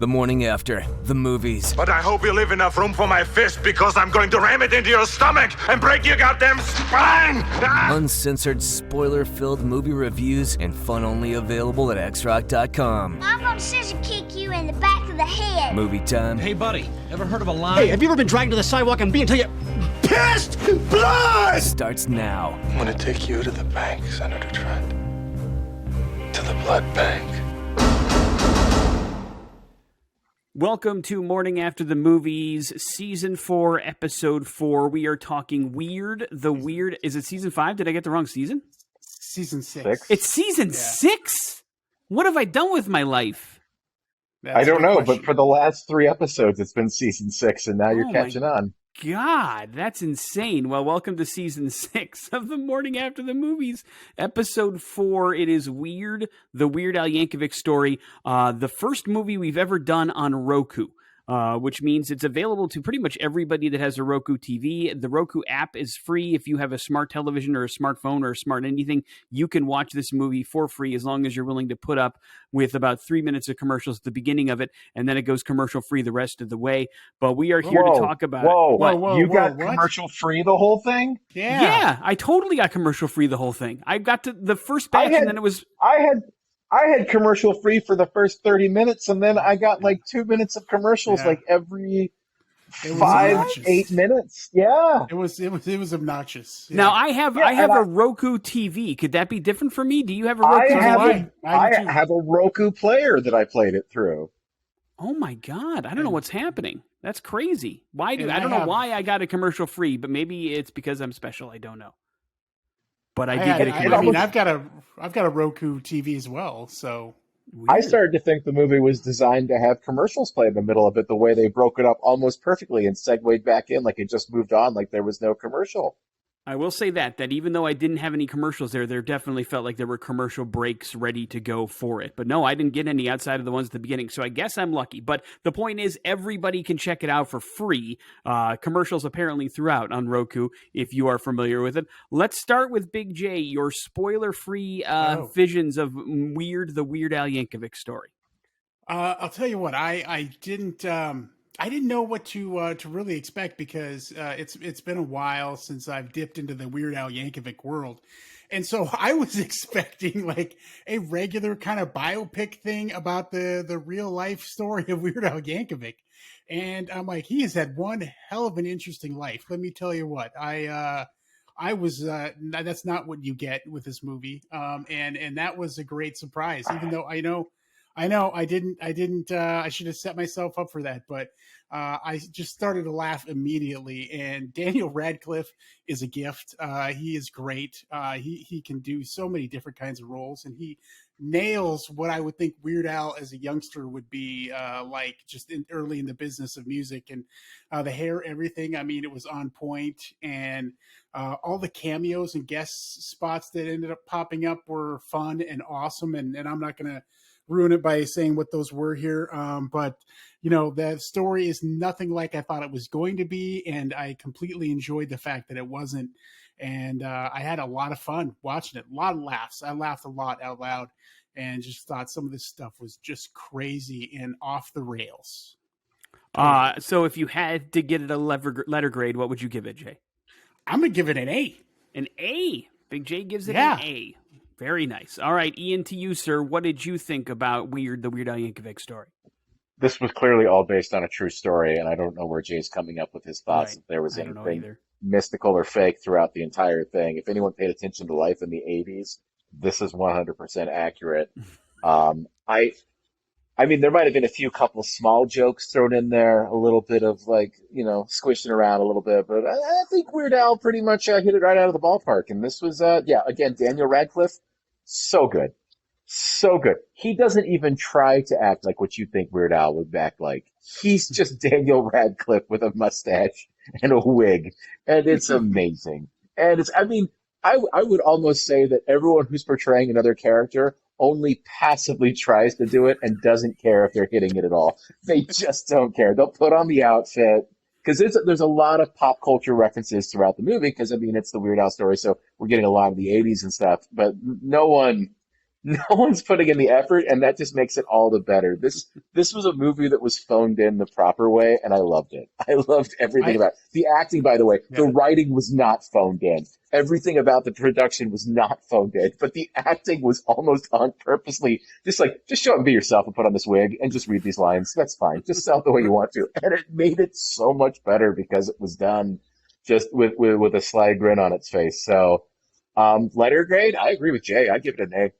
The morning after, the movies. But I hope you leave enough room for my fist because I'm going to ram it into your stomach and break your goddamn spine! Uncensored, spoiler-filled movie reviews and fun only available at xrock.com. I'm gonna scissor kick you in the back of the head. Movie time. Hey, buddy, ever heard of a line? Hey, have you ever been dragged to the sidewalk and beat until you pissed blood? Starts now. I'm gonna take you to the bank, Senator Trent. To the blood bank. Welcome to Morning After the Movies, Season 4, Episode 4. We are talking Weird, the Weird... Is it Season 5? Did I get the wrong season? Season 6. It's Season 6? What have I done with my life? I don't know, but for the last 3 episodes, it's been Season 6, and now you're catching on. God, that's insane. Well, welcome to Season 6 of the Morning After the Movies, Episode 4. It is Weird, the Weird Al Yankovic Story, the first movie we've ever done on Roku. Which means it's available to pretty much everybody that has a Roku TV. The Roku app is free. If you have a smart television or a smartphone or a smart anything, you can watch this movie for free as long as you're willing to put up with about 3 minutes of commercials at the beginning of it, and then it goes commercial-free the rest of the way. But we are here to talk about it. Whoa, you got commercial-free the whole thing? Yeah, I totally got commercial-free the whole thing. I got to the first batch, and then it was... I had commercial free for the first 30 minutes, and then I got like 2 minutes of commercials like every 8 minutes. Yeah, it was obnoxious. Yeah. Now I have a Roku TV. Could that be different for me? Do you have a Roku TV? I have a Roku player that I played it through. Oh my God! I don't know what's happening. That's crazy. I don't know why I got a commercial free, but maybe it's because I'm special. I don't know. But I did get a commercial. I mean, I've got a Roku TV as well, so weird. I started to think the movie was designed to have commercials play in the middle of it, the way they broke it up almost perfectly and segued back in, like it just moved on, like there was no commercial. I will say that even though I didn't have any commercials there definitely felt like there were commercial breaks ready to go for it. But no, I didn't get any outside of the ones at the beginning, so I guess I'm lucky. But the point is, everybody can check it out for free. Commercials apparently throughout on Roku, if you are familiar with it. Let's start with Big J, your spoiler-free visions of Weird, the Weird Al Yankovic Story. I'll tell you what, I didn't know what to really expect because it's been a while since I've dipped into the Weird Al Yankovic world. And so I was expecting like a regular kind of biopic thing about the real life story of Weird Al Yankovic. And I'm like, he has had one hell of an interesting life. Let me tell you what, I was that's not what you get with this movie. And that was a great surprise, even though I should have set myself up for that, but I just started to laugh immediately. And Daniel Radcliffe is a gift. He is great. He can do so many different kinds of roles, and he nails what I would think Weird Al as a youngster would be like, just early in the business of music, and the hair, everything. I mean, it was on point, and all the cameos and guest spots that ended up popping up were fun and awesome. And I'm not going to ruin it by saying what those were here. But, you know, the story is nothing like I thought it was going to be. And I completely enjoyed the fact that it wasn't. And I had a lot of fun watching it. A lot of laughs. I laughed a lot out loud and just thought some of this stuff was just crazy and off the rails. So if you had to get it a letter grade, what would you give it, Jay? I'm going to give it an A. An A? Big J gives it an A. Very nice. All right, Ian, to you, sir. What did you think about the Weird Al Yankovic Story? This was clearly all based on a true story, and I don't know where Jay's coming up with his thoughts. If there was anything mystical or fake throughout the entire thing. If anyone paid attention to life in the 80s, this is 100% accurate. I mean, there might have been a couple small jokes thrown in there, a little bit of like, you know, squishing around a little bit, but I think Weird Al pretty much hit it right out of the ballpark. And this was, again, Daniel Radcliffe, so good. So good. He doesn't even try to act like what you think Weird Al would act like. He's just Daniel Radcliffe with a mustache and a wig, and it's amazing. And I would almost say that everyone who's portraying another character only passively tries to do it and doesn't care if they're hitting it at all. They just don't care. They'll put on the outfit, because there's a lot of pop culture references throughout the movie, because, I mean, it's the Weird Al story, so we're getting a lot of the 80s and stuff, but no one No one's putting in the effort, and that just makes it all the better. This was a movie that was phoned in the proper way, and I loved it. I loved everything I about it. The acting, by the way, yeah. the writing was not phoned in. Everything about the production was not phoned in, but the acting was almost on purposely just show up and be yourself and put on this wig and just read these lines. That's fine. Just sell it the way you want to. And it made it so much better because it was done just with a sly grin on its face. So, letter grade, I agree with Jay. I give it an A.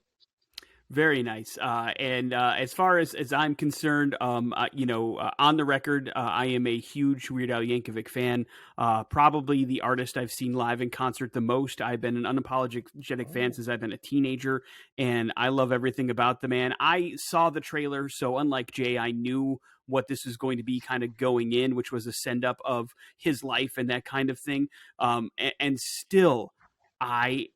Very nice. And as far as I'm concerned, on the record, I am a huge Weird Al Yankovic fan. Probably the artist I've seen live in concert the most. I've been an unapologetic fan since I've been a teenager, and I love everything about the man. I saw the trailer, so unlike Jay, I knew what this was going to be kind of going in, which was a send up of his life and that kind of thing. And still, I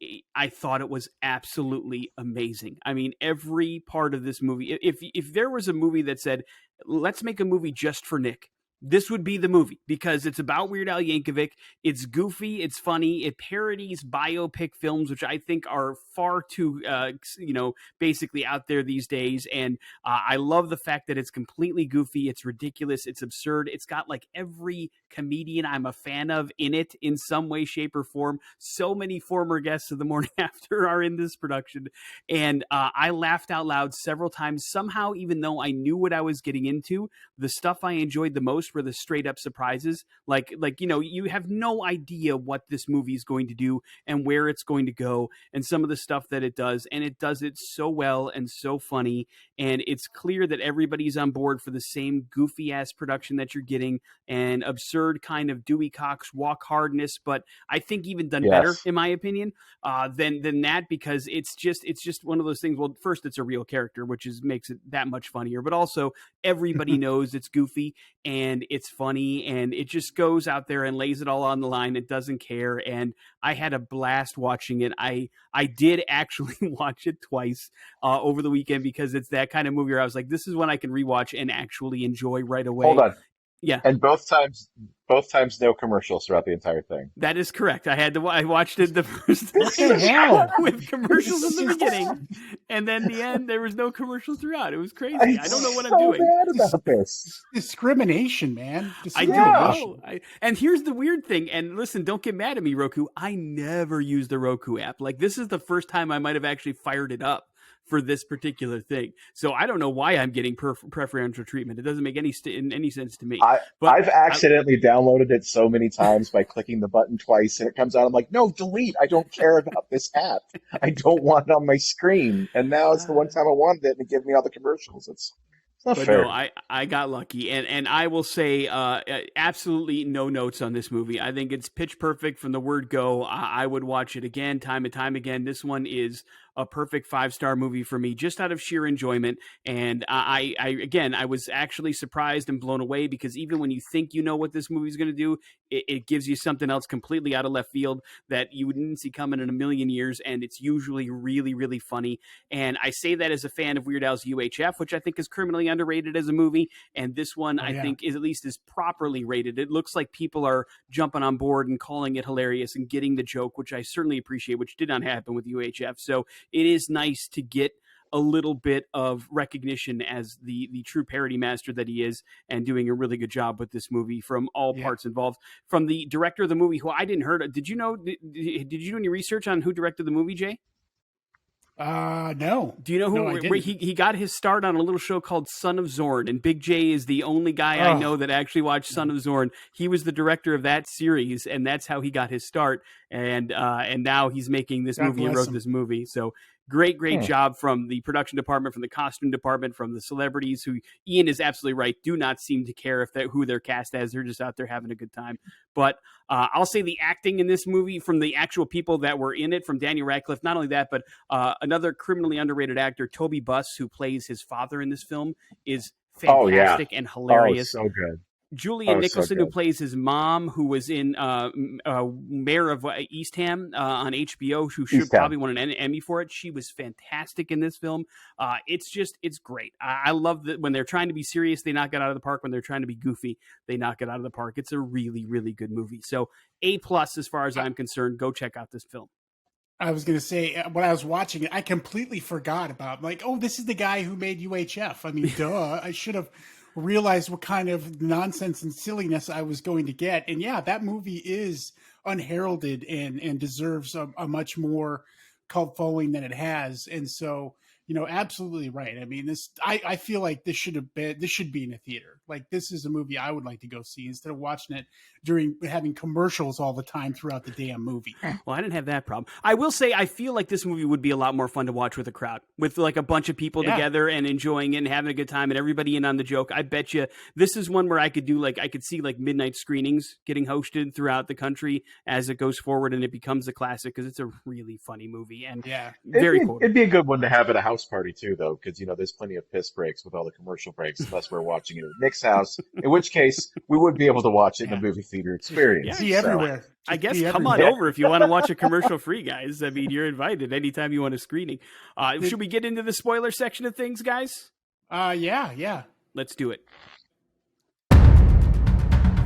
thought it was absolutely amazing. I mean, every part of this movie. If there was a movie that said, "Let's make a movie just for Nick," this would be the movie because it's about Weird Al Yankovic. It's goofy, it's funny, it parodies biopic films, which I think are far too, basically out there these days. And I love the fact that it's completely goofy, it's ridiculous, it's absurd. It's got like every comedian I'm a fan of in it in some way, shape, or form. So many former guests of the morning after are in this production, and I laughed out loud several times. Somehow, even though I knew what I was getting into, the stuff I enjoyed the most were the straight up surprises. Like you have no idea what this movie is going to do and where it's going to go, and some of the stuff that it does, and it does it so well and so funny. And it's clear that everybody's on board for the same goofy ass production that you're getting, and absurd kind of Dewey Cox walk hardness, but I think even done better, Yes. in my opinion, than that, because it's just one of those things. Well, first, it's a real character, which makes it that much funnier, but also everybody knows it's goofy and it's funny, and it just goes out there and lays it all on the line. It doesn't care, and I had a blast watching it. I did actually watch it twice over the weekend because it's that kind of movie where I was like, this is one I can rewatch and actually enjoy right away. Hold on. Yeah. And both times, no commercials throughout the entire thing. That is correct. I watched it the first the time hell? with commercials in the beginning, and then the end there was no commercials throughout. It was crazy. I don't know what I'm doing. Mad about this. Discrimination, man. I don't Discrimination. know. And here's the weird thing. And listen, don't get mad at me, Roku. I never use the Roku app. Like, this is the first time I might have actually fired it up for this particular thing. So I don't know why I'm getting preferential treatment. It doesn't make any sense to me. I've accidentally downloaded it so many times by clicking the button twice, and it comes out. I'm like, no, delete. I don't care about this app. I don't want it on my screen. And now it's the one time I wanted it, and it gives me all the commercials. It's not But fair. no, I got lucky, and I will say absolutely no notes on this movie. I think it's pitch perfect from the word go. I would watch it again, time and time again. This one is a perfect 5-star movie for me, just out of sheer enjoyment. And I was actually surprised and blown away, because even when you think you know what this movie is going to do, it gives you something else completely out of left field that you wouldn't see coming in a million years. And it's usually really, really funny. And I say that as a fan of Weird Al's UHF, which I think is criminally underrated as a movie. And this one, I think, is at least is properly rated. It looks like people are jumping on board and calling it hilarious and getting the joke, which I certainly appreciate, which did not happen with UHF. So it is nice to get a little bit of recognition as the true parody master that he is, and doing a really good job with this movie from all parts involved. From the director of the movie, who I didn't heard of. Did you do any research on who directed the movie, Jay? No. Do you know who? No, I didn't. He got his start on a little show called Son of Zorn, and Big J is the only guy I know that actually watched Son of Zorn. He was the director of that series, and that's how he got his start. And now he's making this movie and wrote this movie. So great job from the production department, from the costume department, from the celebrities, who Ian is absolutely right, do not seem to care if who they're cast as. They're just out there having a good time. But I'll say the acting in this movie from the actual people that were in it, from Daniel Radcliffe, not only that, but another criminally underrated actor, Toby Buss, who plays his father in this film, is fantastic and hilarious. Oh, so good. Julian Nicholson, who plays his mom, who was in Mayor of Eastham on HBO, who should probably won an Emmy for it. She was fantastic in this film. It's great. I love that when they're trying to be serious, they knock it out of the park. When they're trying to be goofy, they knock it out of the park. It's a really, really good movie. So A+ as far as I'm concerned. Go check out this film. I was going to say, when I was watching it, I completely forgot about, like, oh, this is the guy who made UHF. I mean, duh. I should have realized what kind of nonsense and silliness I was going to get. And yeah, that movie is unheralded and deserves a much more cult following than it has. And so, absolutely right. I mean, I feel like this should be in a theater. Like, this is a movie I would like to go see instead of watching it during having commercials all the time throughout the damn movie. Well, I didn't have that problem. I will say, I feel like this movie would be a lot more fun to watch with a crowd, with like a bunch of people together and enjoying it and having a good time and everybody in on the joke. I bet you this is one where I could see like midnight screenings getting hosted throughout the country as it goes forward and it becomes a classic because it's a really funny movie and very cool. It'd be a good one to have at a house party too, though, because there's plenty of piss breaks with all the commercial breaks, unless we're watching it at Nick's house, in which case we would be able to watch it in a movie theater experience. See everywhere. I guess come on over if you want to watch a commercial free, guys. I mean, you're invited anytime you want a screening. Should we get into the spoiler section of things, guys? Yeah. Let's do it.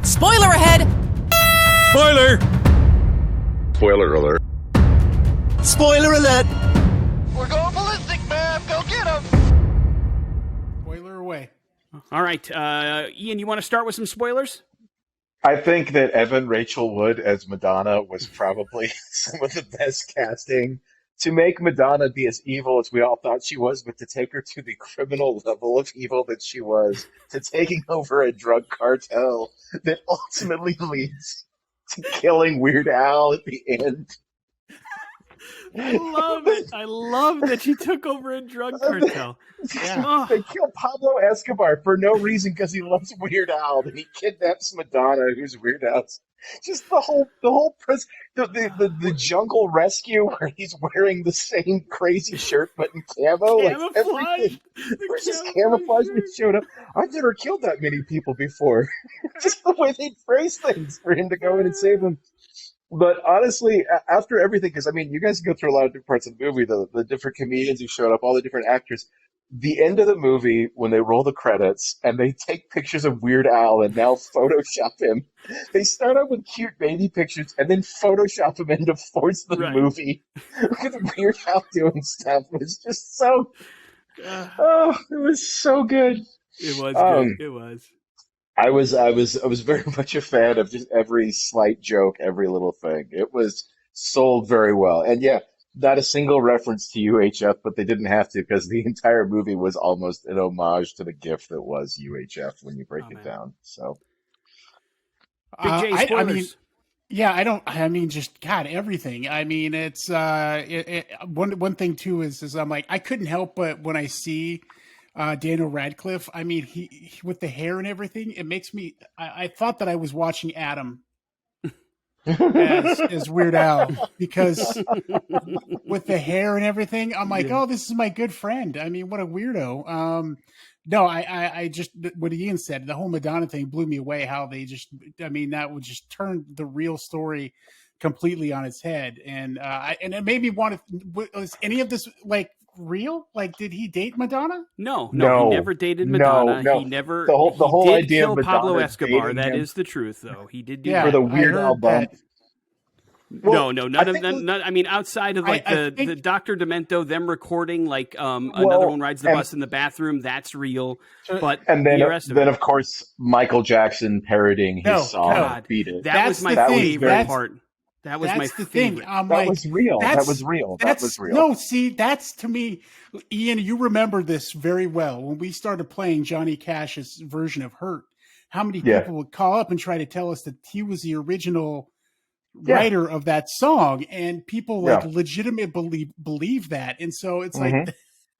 Spoiler ahead! Spoiler! Spoiler alert. Spoiler alert! We're going ballistic, man. Go get him. Spoiler away. All right. Ian, you want to start with some spoilers? I think that Evan Rachel Wood as Madonna was probably some of the best casting to make Madonna be as evil as we all thought she was, but to take her to the criminal level of evil that she was, to taking over a drug cartel that ultimately leads to killing Weird Al at the end. I love it. I love that she took over a drug cartel. Yeah. They kill Pablo Escobar for no reason because he loves Weird Al. Then he kidnaps Madonna, who's Weird Al's. Just the jungle rescue where he's wearing the same crazy shirt but in camo. Like everything. There's just camouflage that showed up. I've never killed that many people before. Just the way they phrase things for him to go in and save them. But honestly, after everything, because I mean, you guys go through a lot of different parts of the movie, the different comedians who showed up, all the different actors. The end of the movie, when they roll the credits and they take pictures of Weird Al and now Photoshop him, they start out with cute baby pictures and then Photoshop him into force the movie with Weird Al doing stuff. It was just so, it was so good. It was good. It was. I was very much a fan of just every slight joke, every little thing. It was sold very well. And yeah, not a single reference to UHF, but they didn't have to because the entire movie was almost an homage to the gift that was UHF when you break it down. So, Big J, spoilers. Just God, everything. I mean, it's one thing too is I'm like, I couldn't help but when I see Daniel Radcliffe, I mean, he with the hair and everything, it makes me. I thought that I was watching Adam as Weird Al because with the hair and everything, I'm like, oh, this is my good friend. I mean, what a weirdo. No, I just what Ian said, the whole Madonna thing blew me away. How they just, I mean, that would just turn the real story completely on its head, and it made me want to. Was any of this like real? Like, did he date Madonna? No, he never dated Madonna. No. He never. The whole did idea kill of Pablo Madonna Escobar. That him. is the truth, though. He did do for the Weird Al bump. No, none of them. I mean, outside of like the Dr. Demento, them recording like another one rides the bus in the bathroom. That's real. But then of course Michael Jackson parodying his song "Beat It." That was my favorite part. That was my favorite. Thing. That was real. That was real. No, see, that's to me, Ian, you remember this very well. When we started playing Johnny Cash's version of Hurt, how many people would call up and try to tell us that he was the original writer of that song, and people legitimately believe that. And so it's like,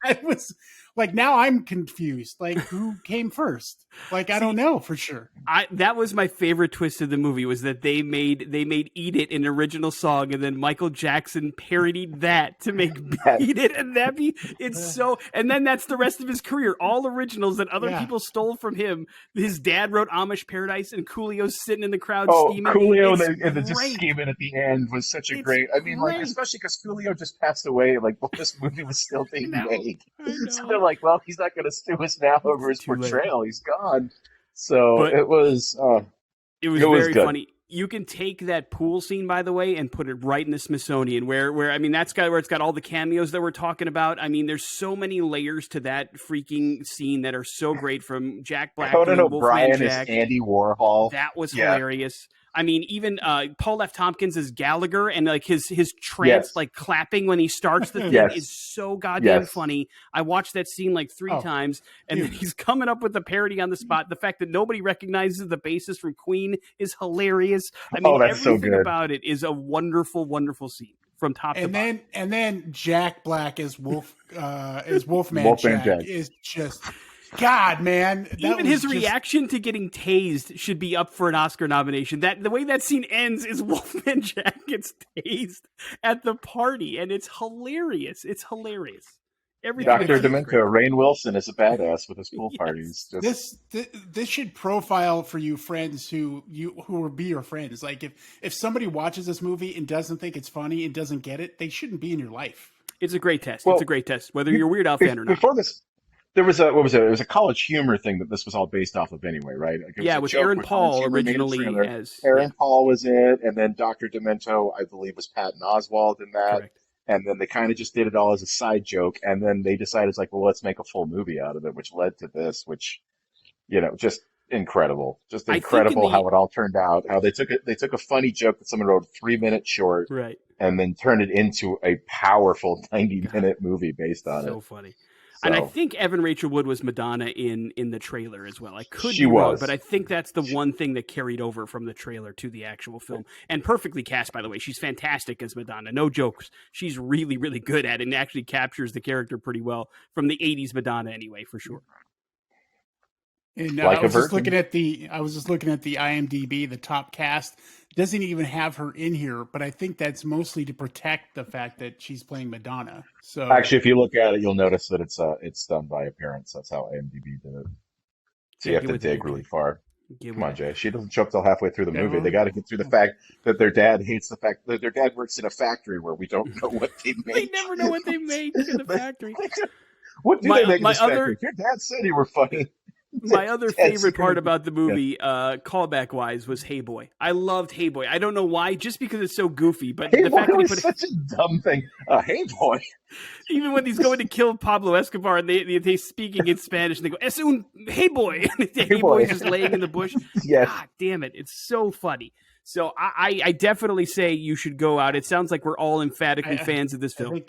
it was like, now I'm confused. Like, who came first? Like, I don't know for sure. That was my favorite twist of the movie, was that they made "Eat It" an original song, and then Michael Jackson parodied that to make "Beat It," and and then that's the rest of his career. All originals that other people stole from him. His dad wrote "Amish Paradise," and Coolio's sitting in the crowd scheming. Coolio and just scheming at the end was such a great. I mean, like, especially because Coolio just passed away. Like, this movie was still being made. So they're like, well, he's not going to sue us now over his portrayal. He's gone. So it was very good. Funny. You can take that pool scene, by the way, and put it right in the Smithsonian, where I mean, that's got where it's got all the cameos that we're talking about. I mean, there's so many layers to that freaking scene that are so great, from Jack Black Conan doing Wolfman O'Brien is Jack. Andy Warhol. That was Yeah. hilarious. I mean, even Paul F. Tompkins is Gallagher, and like his trance, Yes. like clapping when he starts the thing Yes. is so goddamn Yes. funny. I watched that scene like 3 times, and then he's coming up with the parody on the spot. The fact that nobody recognizes the bassist from Queen is hilarious. I mean, that's so everything good. about it is a wonderful, wonderful scene from top to bottom. And then Jack Black as Wolfman Wolfman Jack Jack. is just God, man. That Even was his just- reaction to getting tased should be up for an Oscar nomination. That the way that scene ends is Wolfman Jack gets tased at the party, and it's hilarious. It's hilarious. Everything Dr. about it is Demento, great. Rainn Wilson is a badass with his pool Yes. parties. Just, This should profile for you friends who will be your friends. Like if somebody watches this movie and doesn't think it's funny and doesn't get it, they shouldn't be in your life. It's a great test. Well, It's a great test, whether you're a Weird Al fan or not. Before this, there was it was a college humor thing that this was all based off of anyway, right? Like, Yeah, a with joke Aaron where Paul College Humor made a originally trailer. as Aaron Paul was it, and then Dr. Demento, I believe, was Patton Oswalt in that. Correct. And then they kind of just did it all as a side joke, and then they decided, it's like, well, let's make a full movie out of it, which led to this, which, just incredible. Just I think incredible in the- how it all turned out. How they took a funny joke that someone wrote a 3-minute short, Right. and then turned it into a powerful 90-minute movie based on So it. funny. And I So- think Evan Rachel Wood was Madonna in the trailer as well. I could She be wrong, was. but I think that's the one thing that carried over from the trailer to the actual film. And perfectly cast, by the way. She's fantastic as Madonna. No jokes. She's really, really good at it and actually captures the character pretty well from the 80s Madonna anyway, for sure. And Like I a was just virgin. looking at the IMDb, the top cast doesn't even have her in here, but I think that's mostly to protect the fact that she's playing Madonna. So Actually, if you look at it, you'll notice that it's done by appearance. That's how IMDb did it. So you Yeah, have get to with it, dig Jay. really far. Get Come on, with Jay. She doesn't show up till halfway through the movie. well- They got to get through the fact that their dad hates the fact that their dad works in a factory where we don't know what they They make. never know what they make in the factory. What do My- they make in my this other- factory? Your dad said you were funny. My other Dad's favorite gonna- part about the movie, callback wise, was Hey Boy. I loved Hey Boy. I don't know why, just because it's so goofy, but Hey the boy fact that he was put such a dumb thing. Hey boy. even when he's going to kill Pablo Escobar and they're speaking in Spanish and they go, Es un hey boy. And hey Hey boy's boy. just laying in the bush. Yes. God damn it. It's so funny. So I definitely say you should go out. It sounds like we're all emphatically fans of this film.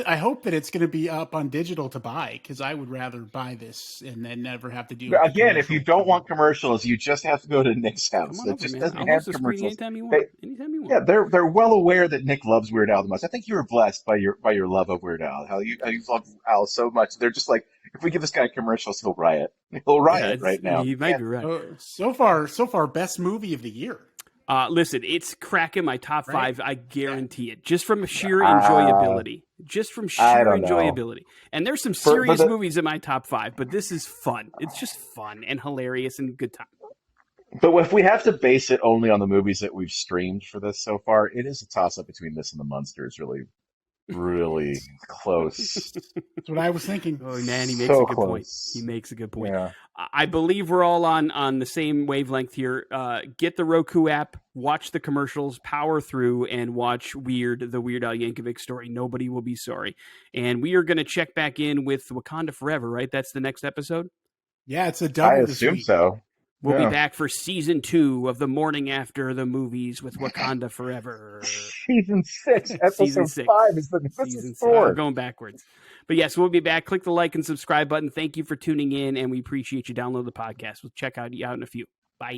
I hope that it's going to be up on digital to buy, because I would rather buy this and then never have to do But a again, if you commercial. don't want commercials, you just have to go to Nick's house. Come on It over, just man. doesn't I'll have host a screening commercials. anytime you They- want. Anytime you want. Yeah, they're well aware that Nick loves Weird Al the most. I think you were blessed by your love of Weird Al. How you love Al so much. They're just like, if we give this guy commercials, he'll riot. He'll riot it's- right now. You might be right. So far, best movie of the year. Listen, it's cracking my top Right? 5. I guarantee it. Just from sheer enjoyability. Just from I sheer don't know. enjoyability. And there's some For serious the- movies in my top 5, but this is fun. It's just fun and hilarious and good time. But if we have to base it only on the movies that we've streamed for this so far, it is a toss up between this and The Munsters. Really close. That's what I was thinking. Oh man, he makes So a good point. close. He makes a good point. Yeah. I believe we're all on the same wavelength here. Get the Roku app, watch the commercials, power through, and watch the Weird Al Yankovic Story. Nobody will be sorry. And we are going to check back in with Wakanda Forever, right? That's the next episode. Yeah, it's a double. I this assume week. so. We'll Yeah. be back for season 2 of the morning after the movies with Wakanda Forever. Season 6, episode Season 6. 5 is this Season is 6. 4. We're going backwards. But yes, we'll be back. Click the like and subscribe button. Thank you for tuning in, and we appreciate you. Download the podcast. We'll check out you out in a few. Bye.